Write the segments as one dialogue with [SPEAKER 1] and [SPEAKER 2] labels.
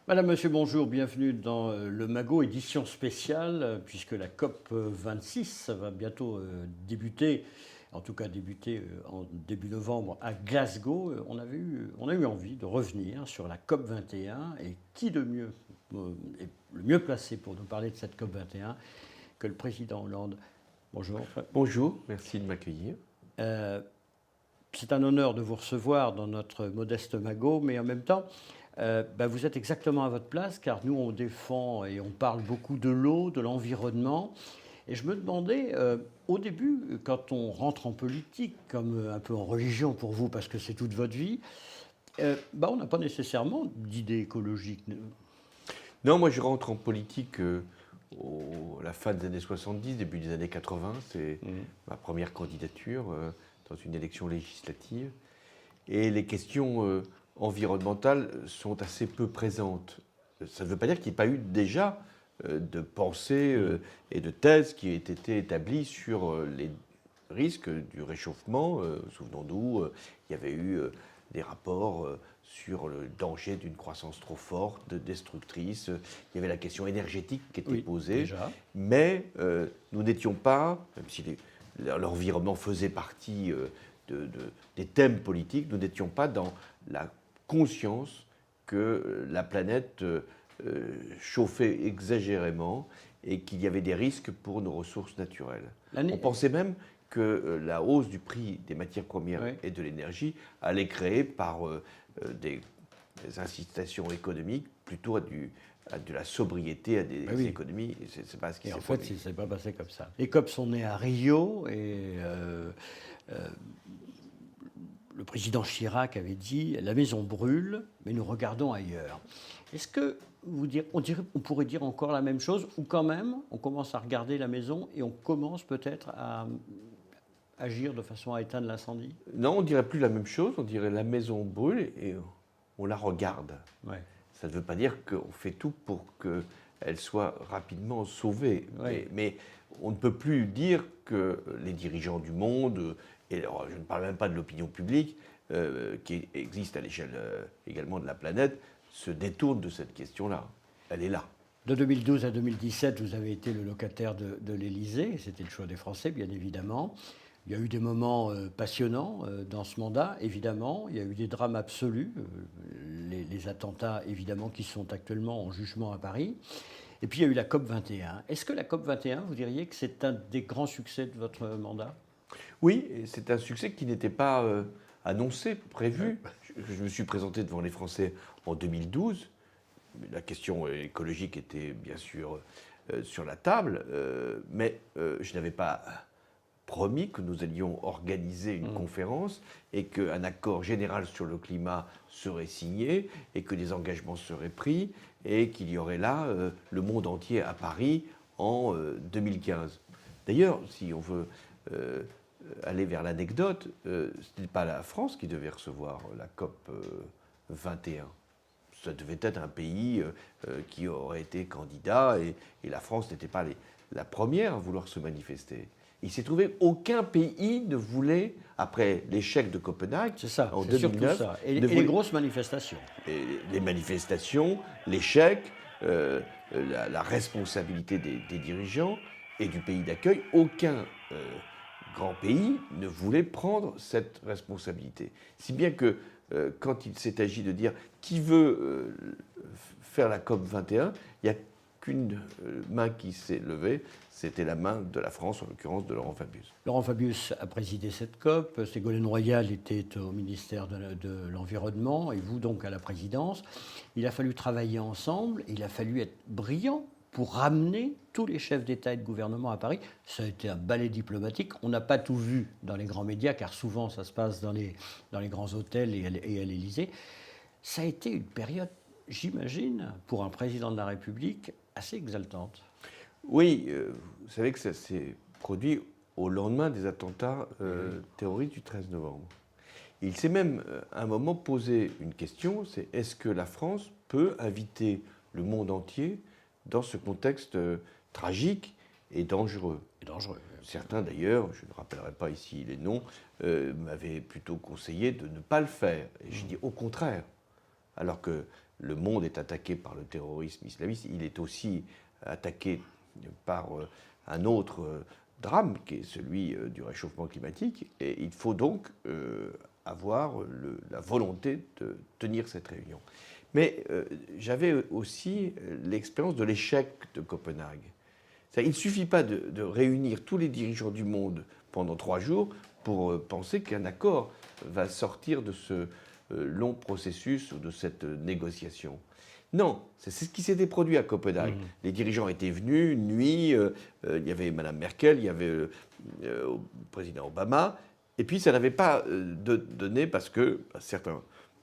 [SPEAKER 1] Madame, Monsieur, bonjour, bienvenue dans le Magot, édition spéciale, puisque la COP 26 va bientôt débuter, en tout cas débuter en début novembre à Glasgow. On a eu envie de revenir sur la COP 21 et qui de mieux est le mieux placé pour nous parler de cette COP 21 que le président Hollande. Bonjour.
[SPEAKER 2] Bonjour, merci de m'accueillir.
[SPEAKER 1] C'est un honneur de vous recevoir dans notre modeste Magot, mais en même temps, vous êtes exactement à votre place, car nous, on défend et on parle beaucoup de l'eau, de l'environnement. Et je me demandais, au début, quand on rentre en politique, comme un peu en religion pour vous, parce que c'est toute votre vie, on n'a pas nécessairement d'idée écologique.
[SPEAKER 2] Non, moi je rentre en politique à la fin des années 70, début des années 80. C'est ma première candidature dans une élection législative. Et les questions environnementales sont assez peu présentes. Ça ne veut pas dire qu'il n'y ait pas eu déjà de pensées et de thèses qui aient été établies sur les risques du réchauffement. Souvenons-nous, il y avait eu des rapports sur le danger d'une croissance trop forte, destructrice. Il y avait la question énergétique qui était posée.
[SPEAKER 1] Déjà.
[SPEAKER 2] Mais nous n'étions pas, même si l'environnement faisait partie des thèmes politiques, nous n'étions pas dans la conscience que la planète chauffait exagérément et qu'il y avait des risques pour nos ressources naturelles. On pensait même que la hausse du prix des matières premières et de l'énergie allait créer par des incitations économiques plutôt à de la sobriété, à des économies.
[SPEAKER 1] C'est pas ce qui s'est passé. En fait, c'est pas passé comme ça. Les COP sont nés à Rio et le président Chirac avait dit « La maison brûle, mais nous regardons ailleurs ». Est-ce que on pourrait dire encore la même chose, ou quand même on commence à regarder la maison et on commence peut-être à agir de façon à éteindre l'incendie?
[SPEAKER 2] Non, on dirait plus la même chose, on dirait la maison brûle et on la regarde.
[SPEAKER 1] Ouais.
[SPEAKER 2] Ça ne veut pas dire qu'on fait tout pour qu'elle soit rapidement sauvée. Mais on ne peut plus dire que les dirigeants du monde, et alors, je ne parle même pas de l'opinion publique, qui existe à l'échelle également de la planète, se détournent de cette question-là. Elle est là.
[SPEAKER 1] De 2012 à 2017, vous avez été le locataire de l'Élysée. C'était le choix des Français, bien évidemment. Il y a eu des moments passionnants dans ce mandat, évidemment. Il y a eu des drames absolus, les attentats, évidemment, qui sont actuellement en jugement à Paris. Et puis, il y a eu la COP 21. Est-ce que la COP 21, vous diriez que c'est un des grands succès de votre mandat?
[SPEAKER 2] Oui, c'est un succès qui n'était pas annoncé, prévu. Je me suis présenté devant les Français en 2012. La question écologique était bien sûr sur la table, mais je n'avais pas promis que nous allions organiser une conférence et qu'un accord général sur le climat serait signé et que des engagements seraient pris et qu'il y aurait là le monde entier à Paris en 2015. D'ailleurs, si on veut aller vers l'anecdote, ce n'était pas la France qui devait recevoir la COP 21. Ça devait être un pays qui aurait été candidat et la France n'était pas la première à vouloir se manifester. Il s'est trouvé aucun pays ne voulait, après l'échec de Copenhague, en 2009,
[SPEAKER 1] ça. Et les grosses manifestations.
[SPEAKER 2] Les manifestations, l'échec, la responsabilité des dirigeants et du pays d'accueil, aucun grand pays ne voulait prendre cette responsabilité. Si bien que quand il s'est agi de dire qui veut faire la COP 21, il n'y a qu'une main qui s'est levée, c'était la main de la France, en l'occurrence de Laurent Fabius.
[SPEAKER 1] Laurent Fabius a présidé cette COP, Ségolène Royal était au ministère de l'Environnement, et vous donc à la présidence. Il a fallu travailler ensemble, il a fallu être brillant pour ramener tous les chefs d'État et de gouvernement à Paris. Ça a été un ballet diplomatique. On n'a pas tout vu dans les grands médias, car souvent ça se passe dans les grands hôtels et à l'Élysée. Ça a été une période, j'imagine, pour un président de la République, assez exaltante.
[SPEAKER 2] Oui, vous savez que ça s'est produit au lendemain des attentats terroristes du 13 novembre. Il s'est même à un moment posé une question, c'est est-ce que la France peut inviter le monde entier dans ce contexte tragique et dangereux. Certains d'ailleurs, je ne rappellerai pas ici les noms, m'avaient plutôt conseillé de ne pas le faire. Et je dis au contraire. Alors que le monde est attaqué par le terrorisme islamiste, il est aussi attaqué par un autre drame qui est celui du réchauffement climatique. Et il faut donc avoir la volonté de tenir cette réunion. Mais j'avais aussi l'expérience de l'échec de Copenhague. Il ne suffit pas de réunir tous les dirigeants du monde pendant 3 jours pour penser qu'un accord va sortir de ce long processus ou de cette négociation. Non, c'est ce qui s'était produit à Copenhague. Les dirigeants étaient venus, une nuit, il y avait Mme Merkel, il y avait le président Obama, et puis ça n'avait pas donné parce que certains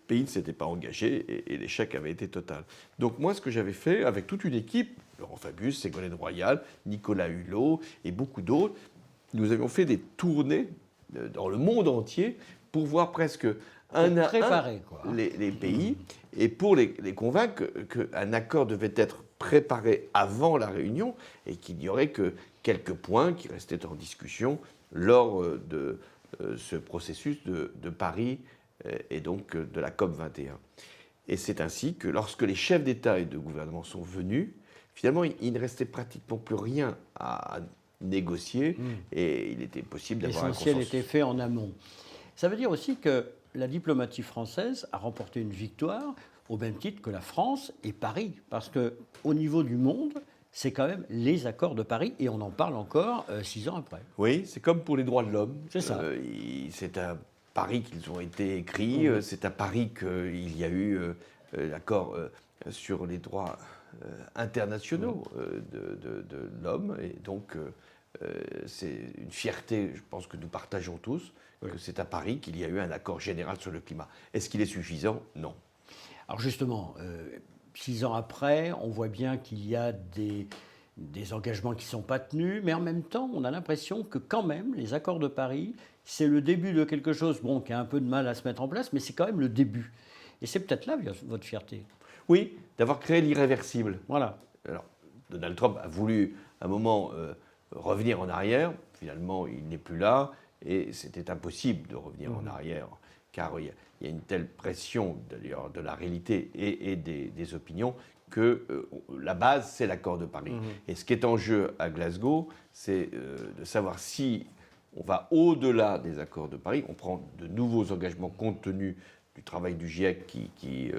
[SPEAKER 2] pays ne s'étaient pas engagés et l'échec avait été total. Donc moi, ce que j'avais fait avec toute une équipe, Laurent Fabius, Ségolène Royal, Nicolas Hulot et beaucoup d'autres, nous avions fait des tournées dans le monde entier pour voir presque un à un les pays et pour les convaincre qu'un accord devait être préparé avant la réunion et qu'il n'y aurait que quelques points qui restaient en discussion lors de ce processus de Paris et donc de la COP 21. Et c'est ainsi que lorsque les chefs d'État et de gouvernement sont venus, finalement, il ne restait pratiquement plus rien à négocier et il était possible d'avoir un consensus.
[SPEAKER 1] L'essentiel était fait en amont. Ça veut dire aussi que la diplomatie française a remporté une victoire au même titre que la France et Paris. Parce qu'au niveau du monde, c'est quand même les accords de Paris et on en parle encore 6 ans après.
[SPEAKER 2] Oui, c'est comme pour les droits de l'homme.
[SPEAKER 1] C'est ça.
[SPEAKER 2] C'est à Paris qu'ils ont été écrits, c'est à Paris qu'il y a eu l'accord sur les droits internationaux de l'homme. Et donc, c'est une fierté, je pense que nous partageons tous, que c'est à Paris qu'il y a eu un accord général sur le climat. Est-ce qu'il est suffisant? Non.
[SPEAKER 1] Alors justement, 6 ans après, on voit bien qu'il y a des engagements qui ne sont pas tenus, mais en même temps, on a l'impression que quand même, les accords de Paris, c'est le début de quelque chose qui a un peu de mal à se mettre en place, mais c'est quand même le début. Et c'est peut-être là votre fierté.
[SPEAKER 2] Oui, d'avoir créé l'irréversible.
[SPEAKER 1] Voilà.
[SPEAKER 2] Alors, Donald Trump a voulu, à un moment, revenir en arrière. Finalement, il n'est plus là. Et c'était impossible de revenir en arrière, car il y a une telle pression d'ailleurs de la réalité et des opinions que la base, c'est l'accord de Paris. Et ce qui est en jeu à Glasgow, c'est de savoir si on va au-delà des accords de Paris, on prend de nouveaux engagements compte tenu du travail du GIEC qui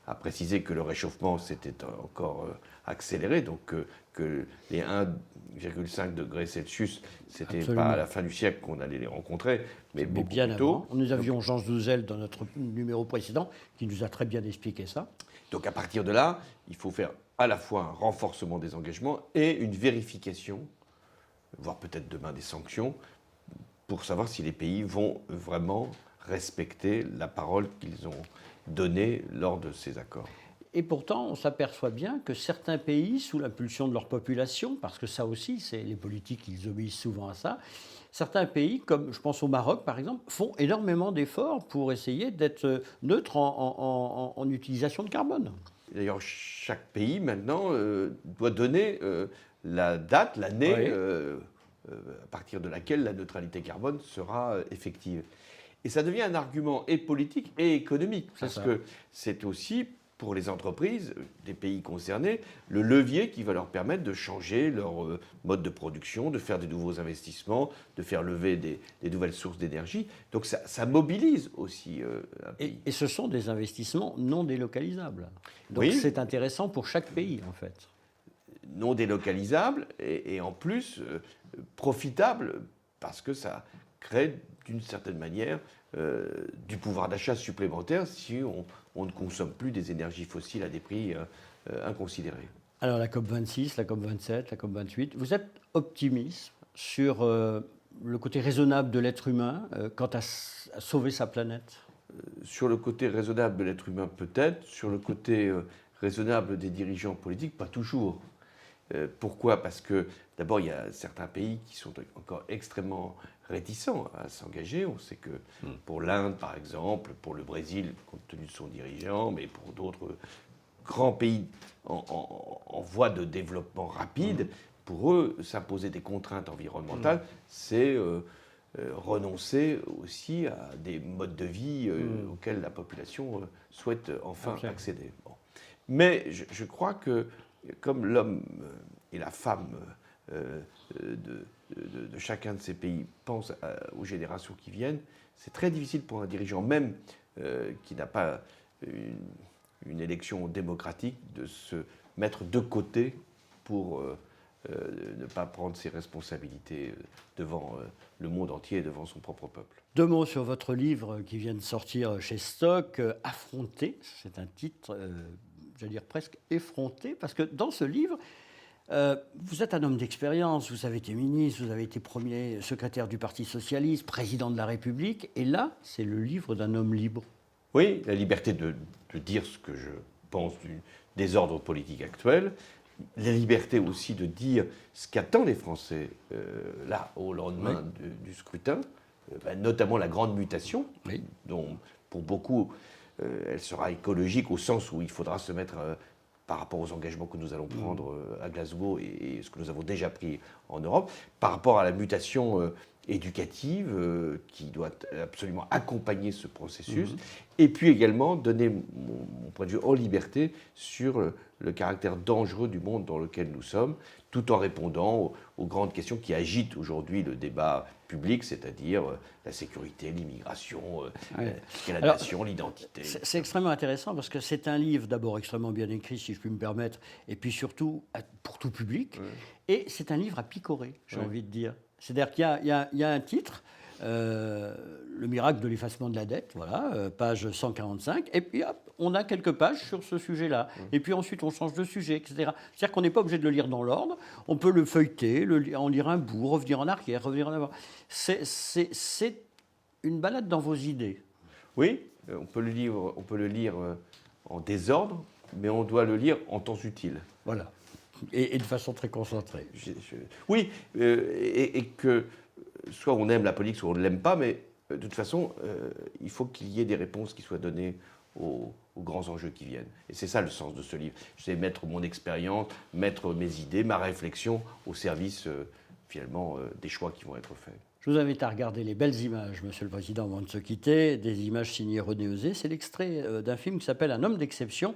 [SPEAKER 2] a précisé que le réchauffement s'était encore accéléré, donc que les 1,5 degrés Celsius, c'était pas à la fin du siècle qu'on allait les rencontrer, mais beaucoup
[SPEAKER 1] bien
[SPEAKER 2] plus tôt.
[SPEAKER 1] Nous avions Jean Zouzel dans notre numéro précédent qui nous a très bien expliqué ça.
[SPEAKER 2] Donc à partir de là, il faut faire à la fois un renforcement des engagements et une vérification, voire peut-être demain des sanctions, pour savoir si les pays vont vraiment respecter la parole qu'ils ont donnée lors de ces accords.
[SPEAKER 1] Et pourtant, on s'aperçoit bien que certains pays, sous l'impulsion de leur population, parce que ça aussi, c'est les politiques, ils obéissent souvent à ça, certains pays, comme je pense au Maroc par exemple, font énormément d'efforts pour essayer d'être neutres en utilisation de carbone.
[SPEAKER 2] D'ailleurs, chaque pays maintenant doit donner la date, l'année à partir de laquelle la neutralité carbone sera effective. Et ça devient un argument et politique et économique, parce que c'est aussi, pour les entreprises des pays concernés, le levier qui va leur permettre de changer leur mode de production, de faire des nouveaux investissements, de faire lever des nouvelles sources d'énergie. Donc ça mobilise aussi un pays.
[SPEAKER 1] Et ce sont des investissements non délocalisables. Donc c'est intéressant pour chaque pays, en fait.
[SPEAKER 2] Non délocalisables et en plus profitables, parce que ça crée d'une certaine manière du pouvoir d'achat supplémentaire si on ne consomme plus des énergies fossiles à des prix inconsidérés.
[SPEAKER 1] Alors la COP26, la COP27, la COP28, vous êtes optimiste sur le côté raisonnable de l'être humain quant à sauver sa planète?
[SPEAKER 2] Sur le côté raisonnable de l'être humain, peut-être. Sur le côté raisonnable des dirigeants politiques, pas toujours. Pourquoi? Parce que d'abord, il y a certains pays qui sont encore extrêmement réticents à s'engager. On sait que pour l'Inde, par exemple, pour le Brésil, compte tenu de son dirigeant, mais pour d'autres grands pays en voie de développement rapide, pour eux, s'imposer des contraintes environnementales, c'est renoncer aussi à des modes de vie auxquels la population souhaite enfin accéder. Bon. Mais je crois que comme l'homme et la femme de chacun de ces pays pensent aux générations qui viennent, c'est très difficile pour un dirigeant, même qui n'a pas une élection démocratique, de se mettre de côté pour ne pas prendre ses responsabilités devant le monde entier et devant son propre peuple.
[SPEAKER 1] 2 mots sur votre livre qui vient de sortir chez Stock, Affronter. C'est un titre, j'allais dire presque effronté, parce que dans ce livre, vous êtes un homme d'expérience, vous avez été ministre, vous avez été premier secrétaire du Parti socialiste, président de la République, et là, c'est le livre d'un homme libre.
[SPEAKER 2] Oui, la liberté de dire ce que je pense du désordre politique actuel, la liberté aussi de dire ce qu'attendent les Français là, au lendemain du scrutin, notamment la grande mutation, dont pour beaucoup, elle sera écologique au sens où il faudra se mettre par rapport aux engagements que nous allons prendre à Glasgow et ce que nous avons déjà pris en Europe, par rapport à la mutation éducative qui doit absolument accompagner ce processus, et puis également donner mon point de vue en liberté sur le caractère dangereux du monde dans lequel nous sommes, tout en répondant aux grandes questions qui agitent aujourd'hui le débat public, c'est-à-dire la sécurité, l'immigration, la nation, l'identité.
[SPEAKER 1] C'est extrêmement intéressant parce que c'est un livre d'abord extrêmement bien écrit, si je puis me permettre, et puis surtout pour tout public. Et c'est un livre à picorer, j'ai envie de dire. C'est-à-dire qu'il y a un titre, Le miracle de l'effacement de la dette, voilà, page 145, et puis hop, on a quelques pages sur ce sujet-là. Et puis ensuite, on change de sujet, etc. C'est-à-dire qu'on n'est pas obligé de le lire dans l'ordre, on peut le feuilleter, en lire un bout, revenir en arrière, revenir en avant. C'est une balade dans vos idées.
[SPEAKER 2] Oui, on peut le lire en désordre, mais on doit le lire en temps utile.
[SPEAKER 1] Voilà. Et de façon très concentrée.
[SPEAKER 2] Oui, et que soit on aime la politique, soit on ne l'aime pas, mais de toute façon, il faut qu'il y ait des réponses qui soient données aux grands enjeux qui viennent. Et c'est ça le sens de ce livre. Je sais mettre mon expérience, mettre mes idées, ma réflexion au service, finalement, des choix qui vont être faits.
[SPEAKER 1] Je vous invite à regarder les belles images, Monsieur le Président, avant de se quitter, des images signées René Heuset. C'est l'extrait d'un film qui s'appelle Un homme d'exception.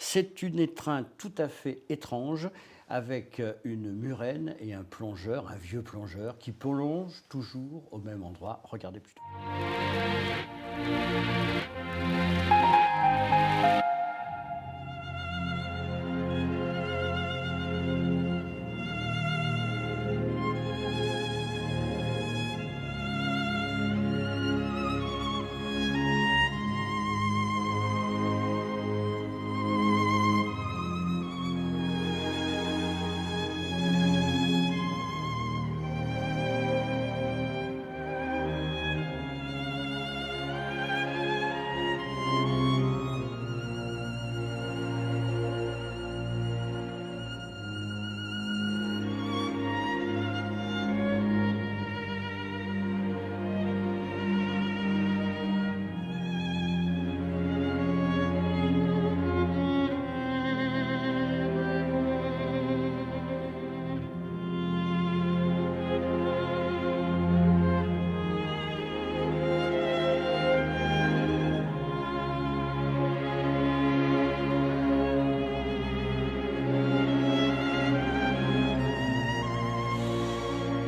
[SPEAKER 1] C'est une étreinte tout à fait étrange avec une murène et un plongeur, un vieux plongeur, qui plonge toujours au même endroit. Regardez plutôt.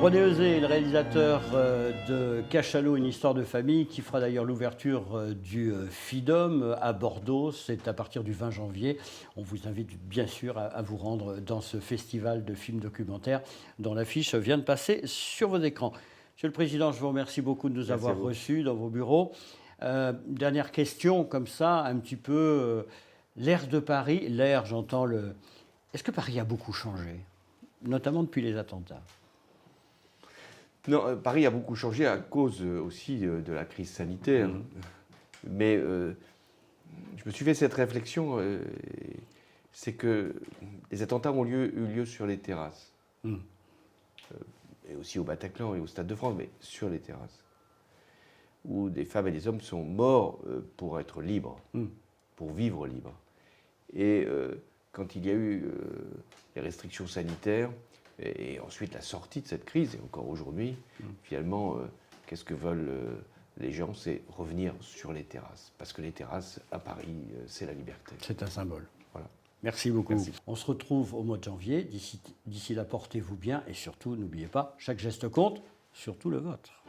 [SPEAKER 1] René Heuset est le réalisateur de Cachalot, une histoire de famille, qui fera d'ailleurs l'ouverture du FIDOM à Bordeaux. C'est à partir du 20 janvier. On vous invite bien sûr à vous rendre dans ce festival de films documentaires dont l'affiche vient de passer sur vos écrans. Monsieur le Président, je vous remercie beaucoup de nous avoir reçus dans vos bureaux. Dernière question, comme ça, un petit peu l'air de Paris. L'air, j'entends le... Est-ce que Paris a beaucoup changé, notamment depuis les attentats ?
[SPEAKER 2] Non, Paris a beaucoup changé à cause aussi de la crise sanitaire. Mais je me suis fait cette réflexion, c'est que les attentats ont eu lieu sur les terrasses. Et aussi au Bataclan et au Stade de France, mais sur les terrasses. Où des femmes et des hommes sont morts pour être libres, pour vivre libres. Et quand il y a eu les restrictions sanitaires, et ensuite la sortie de cette crise, et encore aujourd'hui, finalement, qu'est-ce que veulent les gens, c'est revenir sur les terrasses. Parce que les terrasses, à Paris, c'est la liberté.
[SPEAKER 1] C'est un symbole.
[SPEAKER 2] Voilà.
[SPEAKER 1] Merci beaucoup.
[SPEAKER 2] Merci.
[SPEAKER 1] On se retrouve au mois de janvier. D'ici là, portez-vous bien et surtout, n'oubliez pas, chaque geste compte, surtout le vôtre.